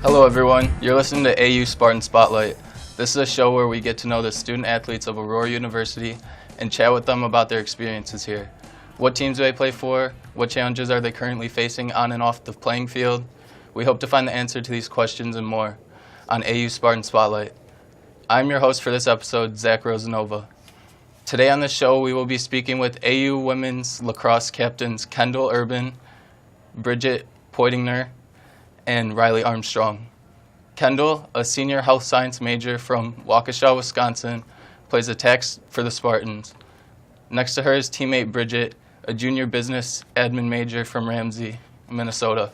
Hello everyone, you're listening to AU Spartan Spotlight. This is a show where we get to know the student athletes of Aurora University and chat with them about their experiences here. What teams do they play for? What challenges are they currently facing on and off the playing field? We hope to find the answer to these questions and more on AU Spartan Spotlight. I'm your host for this episode, Zach Rosanova. Today on the show, we will be speaking with AU women's lacrosse captains Kendall Urban, Bridget Poitinger, and Riley Armstrong. Kendall, a senior health science major from Waukesha, Wisconsin, plays attack for the Spartans. Next to her is teammate Bridget, a junior business admin major from Ramsey, Minnesota.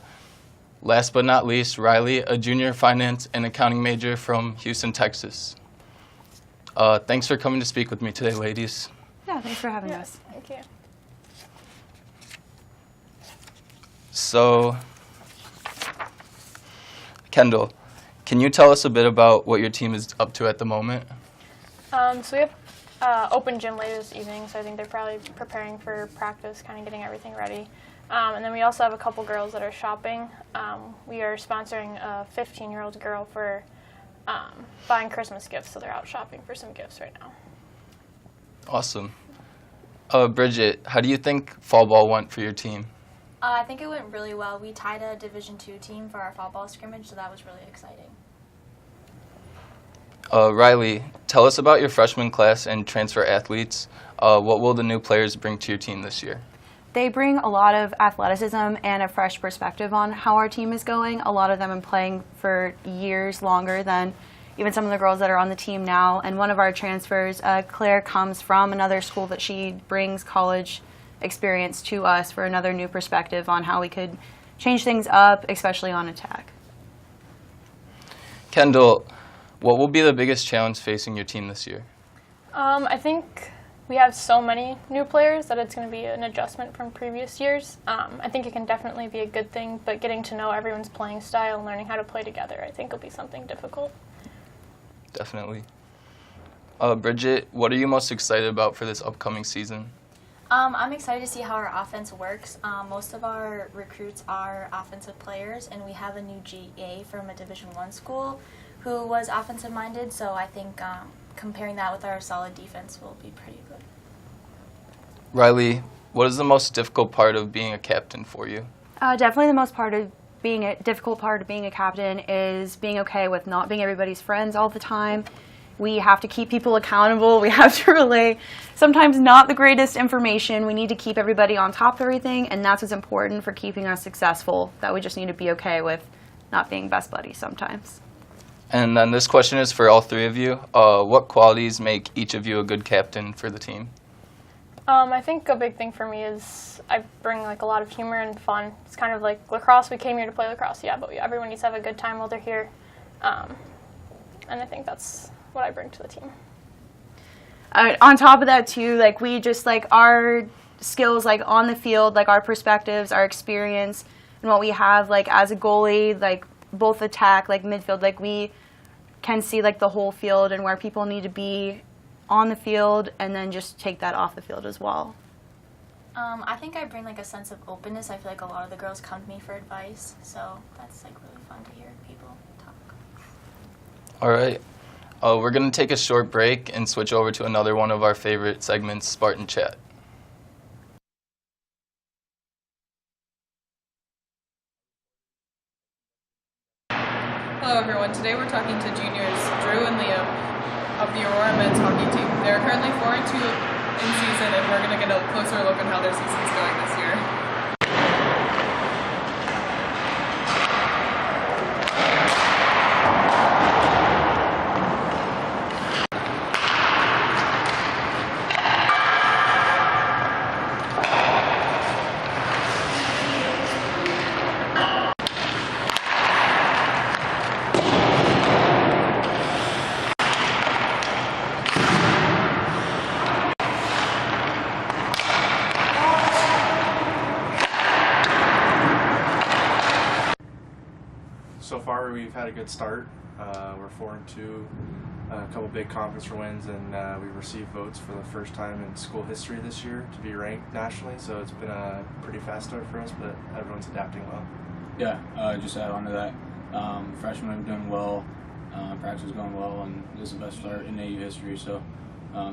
Last but not least, Riley, a junior finance and accounting major from Houston, Texas. Thanks for coming to speak with me today, ladies. Yeah, thanks for having us. Thank you. So, Kendall, can you tell us a bit about what your team is up to at the moment? So we have open gym later this evening, so I think they're probably preparing for practice, kind of getting everything ready. And then we also have a couple girls that are shopping. We are sponsoring a 15-year-old girl for buying Christmas gifts, so they're out shopping for some gifts right now. Awesome. Bridget, how do you think fall ball went for your team? I think it went really well. We tied a Division II team for our fall ball scrimmage, so that was really exciting. Riley, tell us about your freshman class and transfer athletes. What will the new players bring to your team this year? They bring a lot of athleticism and a fresh perspective on how our team is going. A lot of them have been playing for years longer than even some of the girls that are on the team now. And one of our transfers, Claire, comes from another school that she brings college experience to us for another new perspective on how we could change things up, especially on attack. Kendall, what will be the biggest challenge facing your team this year? I think we have so many new players that it's going to be an adjustment from previous years. I think it can definitely be a good thing, but getting to know everyone's playing style and learning how to play together, I think will be something difficult. Definitely. Bridget, what are you most excited about for this upcoming season? I'm excited to see how our offense works. Most of our recruits are offensive players, and we have a new GA from a Division I school who was offensive-minded, so I think comparing that with our solid defense will be pretty good. Riley, what is the most difficult part of being a captain for you? Definitely the most difficult part of being a captain is being okay with not being everybody's friends all the time. We have to keep people accountable. We have to relay sometimes not the greatest information. We need to keep everybody on top of everything, and that's what's important for keeping us successful, that we just need to be okay with not being best buddies sometimes. And then this question is for all three of you. What qualities make each of you a good captain for the team? I think a big thing for me is I bring a lot of humor and fun. It's kind of like lacrosse. We came here to play lacrosse, yeah, but everyone needs to have a good time while they're here. And I think that's what I bring to the team. On top of that too, we just our skills on the field, our perspectives, our experience, and what we have as a goalie, both attack, midfield, we can see the whole field and where people need to be on the field, and then just take that off the field as well. I think I bring a sense of openness. I feel like a lot of the girls come to me for advice, so that's really fun to hear people talk. All right. We're going to take a short break and switch over to another one of our favorite segments, Spartan Chat. Hello everyone, today we're talking to juniors Drew and Liam of the Aurora men's hockey team. They're currently 4-2 in season, and we're going to get a closer look at how their season's going this year. So far, we've had a good start. We're 4-2, a couple big conference wins, and we received votes for the first time in school history this year to be ranked nationally. So it's been a pretty fast start for us, but everyone's adapting well. Yeah, just add on to that. Freshmen have done well, practice is going well, and this is the best start in AU history, so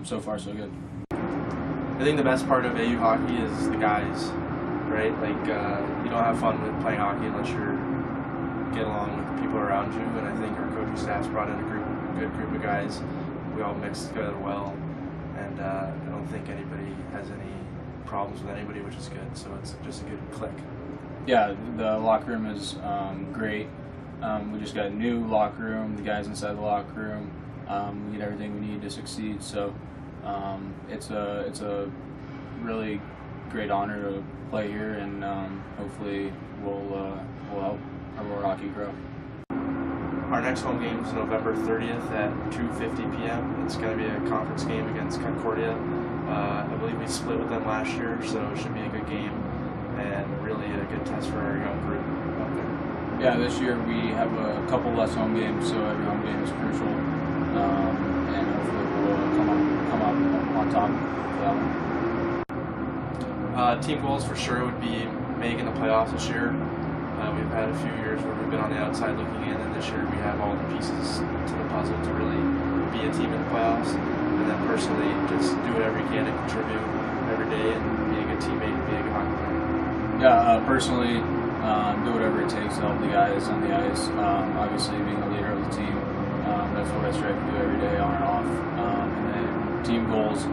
so far so good. I think the best part of AU hockey is the guys, right? Like, you don't have fun with playing hockey unless you get along with the people around you, and I think our coaching staff's brought in a good group of guys. We all mix together well, and I don't think anybody has any problems with anybody, which is good, so it's just a good click. Yeah, the locker room is great. We just got a new locker room, the guys inside the locker room. We get everything we need to succeed, so it's a really great honor to play here, and hopefully we'll help Aurora hockey grow. Our next home game is November 30th at 2:50 p.m. It's going to be a conference game against Concordia. I believe we split with them last year, so it should be a good game and really a good test for our young group out there. Yeah, this year we have a couple less home games, so every home game is crucial, and hopefully we'll come up on top for that one. Team goals for sure would be making the playoffs this year. We've had a few years where we've been on the outside looking in, and this year we have all the pieces to the puzzle to really be a team in the playoffs. And then personally, just do whatever you can to contribute every day and be a good teammate and be a good hockey player. Yeah, personally, do whatever it takes to help the guys on the ice. Obviously, being the leader of the team, that's what I strive to do every day, on and off. And then team goals,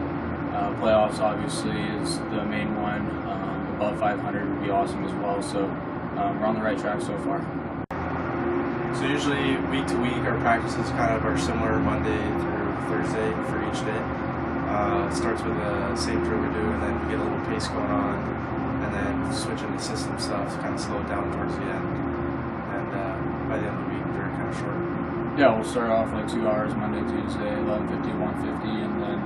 playoffs obviously is the main one. Above 500 would be awesome as well. So we're on the right track so far. So usually week to week, our practices kind of are similar Monday through Thursday for each day. It starts with the same drill we do, and then we get a little pace going on, and then switch into system stuff to kind of slow it down towards the end. And by the end of the week, they're kind of short. Yeah, we'll start off like 2 hours Monday, Tuesday, 11:50, 1:50, and then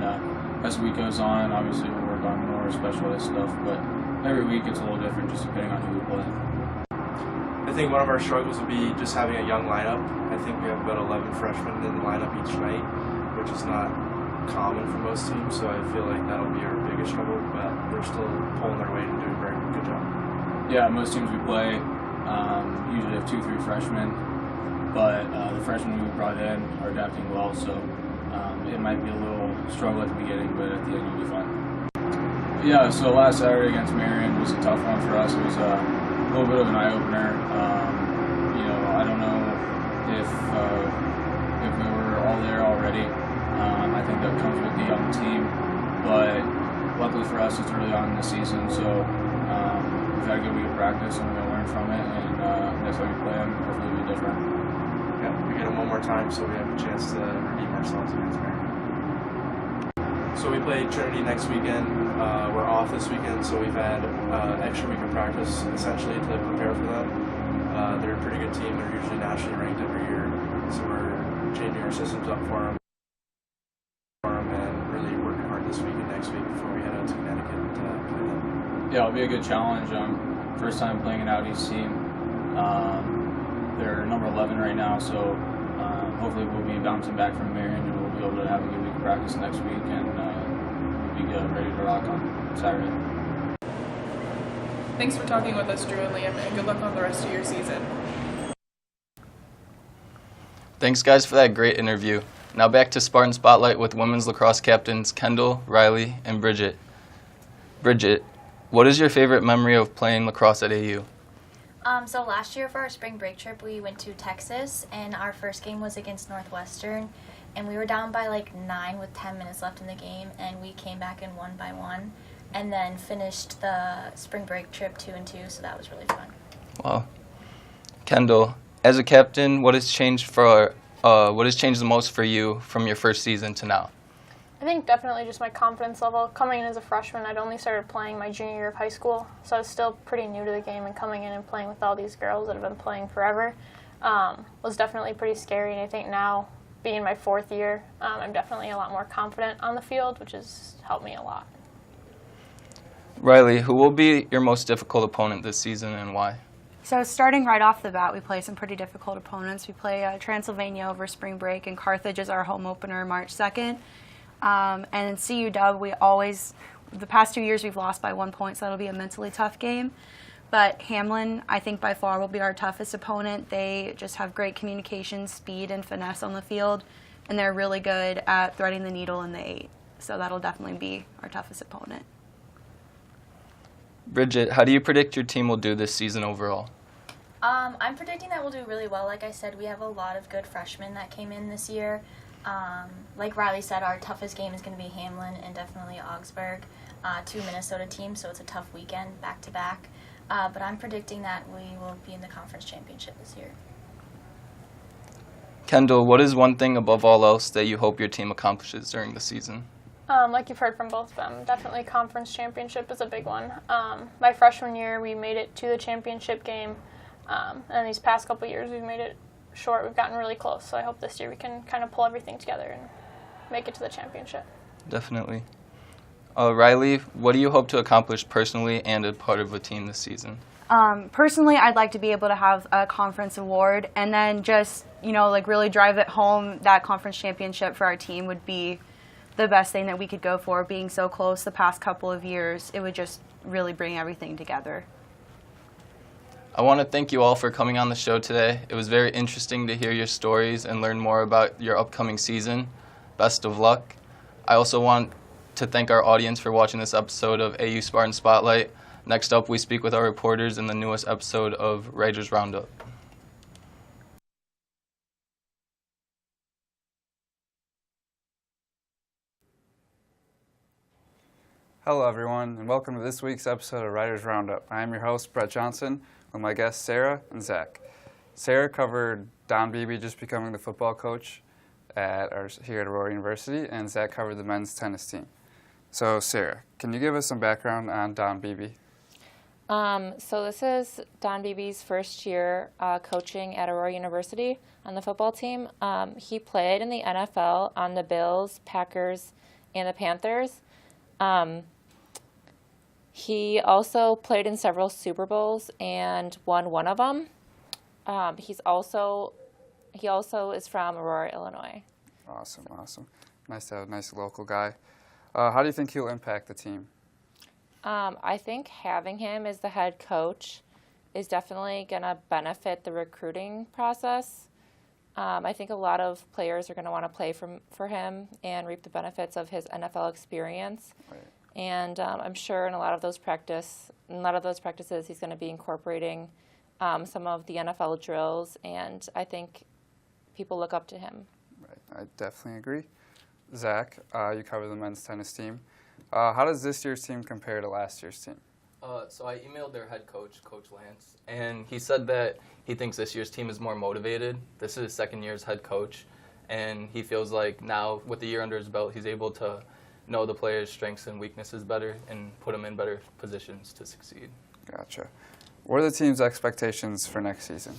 as the week goes on, obviously we'll work on more specialized stuff, but every week it's a little different just depending on who we play. I think one of our struggles would be just having a young lineup. I think we have about 11 freshmen in the lineup each night, which is not common for most teams, so I feel like that'll be our biggest struggle, but they're still pulling their weight and doing a very good job. Yeah, most teams we play usually have 2-3 freshmen, but the freshmen we brought in are adapting well, so it might be a little struggle at the beginning, but at the end it'll be fun. Yeah, so last Saturday against Marion was a tough one for us. It was a little bit of an eye-opener. I don't know if we were all there already. I think that comes with the young team, but luckily for us, it's early on in the season, so we've had a good week of practice and we're going to learn from it, and next time we play them, hopefully it'll be different. Yeah, we get them one more time, so we have a chance to redeem ourselves against Marion. So we play Trinity next weekend. We're off this weekend, so we've had extra week of practice essentially to prepare for them. They're a pretty good team. They're usually nationally ranked every year, so we're changing our systems up for them and really working hard this week and next week before we head out to Connecticut to play them. Yeah, it'll be a good challenge. First time playing an Out East team. They're number 11 right now, so hopefully we'll be bouncing back from Marion and we'll be able to have a good week of practice next week, and we'll be ready to rock on Saturday. Thanks for talking with us, Drew and Liam, and good luck on the rest of your season. Thanks, guys, for that great interview. Now back to Spartan Spotlight with women's lacrosse captains Kendall, Riley, and Bridget. Bridget, what is your favorite memory of playing lacrosse at AU? So last year for our spring break trip, we went to Texas, and our first game was against Northwestern, and we were down by like 9 with 10 minutes left in the game, and we came back and won by 1, and then finished the spring break trip 2-2, so that was really fun. Wow. Kendall, as a captain, what has changed the most for you from your first season to now? I think definitely just my confidence level. Coming in as a freshman, I'd only started playing my junior year of high school, so I was still pretty new to the game, and coming in and playing with all these girls that have been playing forever was definitely pretty scary. And I think now, being my 4th year, I'm definitely a lot more confident on the field, which has helped me a lot. Riley, who will be your most difficult opponent this season and why? So starting right off the bat, we play some pretty difficult opponents. We play Transylvania over spring break, and Carthage is our home opener March 2nd. And in CU Dub, the past 2 years we've lost by 1 point, so that'll be a mentally tough game. But Hamlin, I think by far will be our toughest opponent. They just have great communication, speed, and finesse on the field, and they're really good at threading the needle in the 8. So that'll definitely be our toughest opponent. Bridget, how do you predict your team will do this season overall? I'm predicting that we'll do really well. Like I said, we have a lot of good freshmen that came in this year. Like Riley said, our toughest game is going to be Hamlin and definitely Augsburg, 2 Minnesota teams, so it's a tough weekend back-to-back. But I'm predicting that we will be in the conference championship this year. Kendall, what is one thing above all else that you hope your team accomplishes during the season? Like you've heard from both of them, definitely conference championship is a big one. My freshman year, we made it to the championship game, and these past couple years, we've made it short. We've gotten really close, so I hope this year we can kind of pull everything together and make it to the championship. Definitely. Riley, what do you hope to accomplish personally and as part of a team this season? Personally, I'd like to be able to have a conference award, and then just, like really drive it home. That conference championship for our team would be the best thing that we could go for. Being so close the past couple of years, it would just really bring everything together. I want to thank you all for coming on the show today. It was very interesting to hear your stories and learn more about your upcoming season. Best of luck. I also want to thank our audience for watching this episode of AU Spartan Spotlight. Next up, we speak with our reporters in the newest episode of Writers Roundup. Hello everyone, and welcome to this week's episode of Writers Roundup. I am your host, Brett Johnson, with my guests Sarah and Zach. Sarah covered Don Beebe just becoming the football coach here at Aurora University, and Zach covered the men's tennis team. So Sarah, can you give us some background on Don Beebe? So this is Don Beebe's first year coaching at Aurora University on the football team. He played in the NFL on the Bills, Packers, and the Panthers. He also played in several Super Bowls and won one of them. He also is from Aurora, Illinois. Awesome. Nice to have a nice local guy. How do you think he'll impact the team? I think having him as the head coach is definitely going to benefit the recruiting process. I think a lot of players are going to want to play for him and reap the benefits of his NFL experience. Right. And I'm sure in a lot of those practices, he's going to be incorporating some of the NFL drills, and I think people look up to him. Right, I definitely agree. Zach, you cover the men's tennis team. How does this year's team compare to last year's team? So I emailed their head coach, Coach Lance, and he said that he thinks this year's team is more motivated. This is his second year as head coach, and he feels like now with the year under his belt, he's able to know the players' strengths and weaknesses better and put them in better positions to succeed. Gotcha. What are the team's expectations for next season?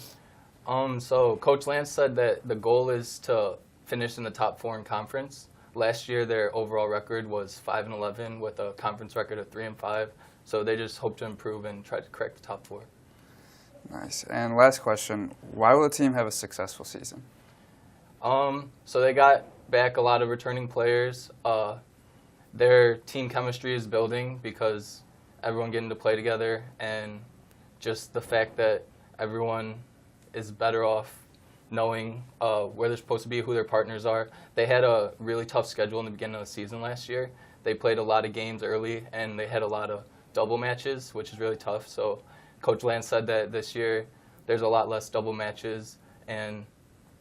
So Coach Lance said that the goal is to finish in the top 4 in conference. Last year, their overall record was 5-11 with a conference record of 3-5. So they just hope to improve and try to correct the top 4. Nice. And last question, why will the team have a successful season? So they got back a lot of returning players. Their team chemistry is building because everyone getting to play together, and just the fact that everyone is better off knowing where they're supposed to be, who their partners are. They had a really tough schedule in the beginning of the season last year. They played a lot of games early, and they had a lot of double matches, which is really tough. So Coach Lance said that this year there's a lot less double matches, and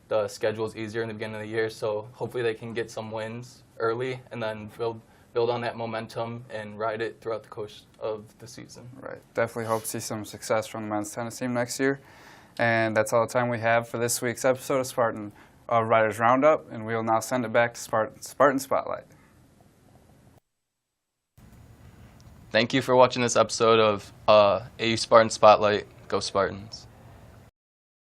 the schedule is easier in the beginning of the year. So hopefully they can get some wins early and then build on that momentum and ride it throughout the course of the season. Right. Definitely hope to see some success from the men's tennis team next year. And that's all the time we have for this week's episode of Spartan Writers Roundup, and we will now send it back to Spartan Spotlight. Thank you for watching this episode of AU Spartan Spotlight. Go Spartans.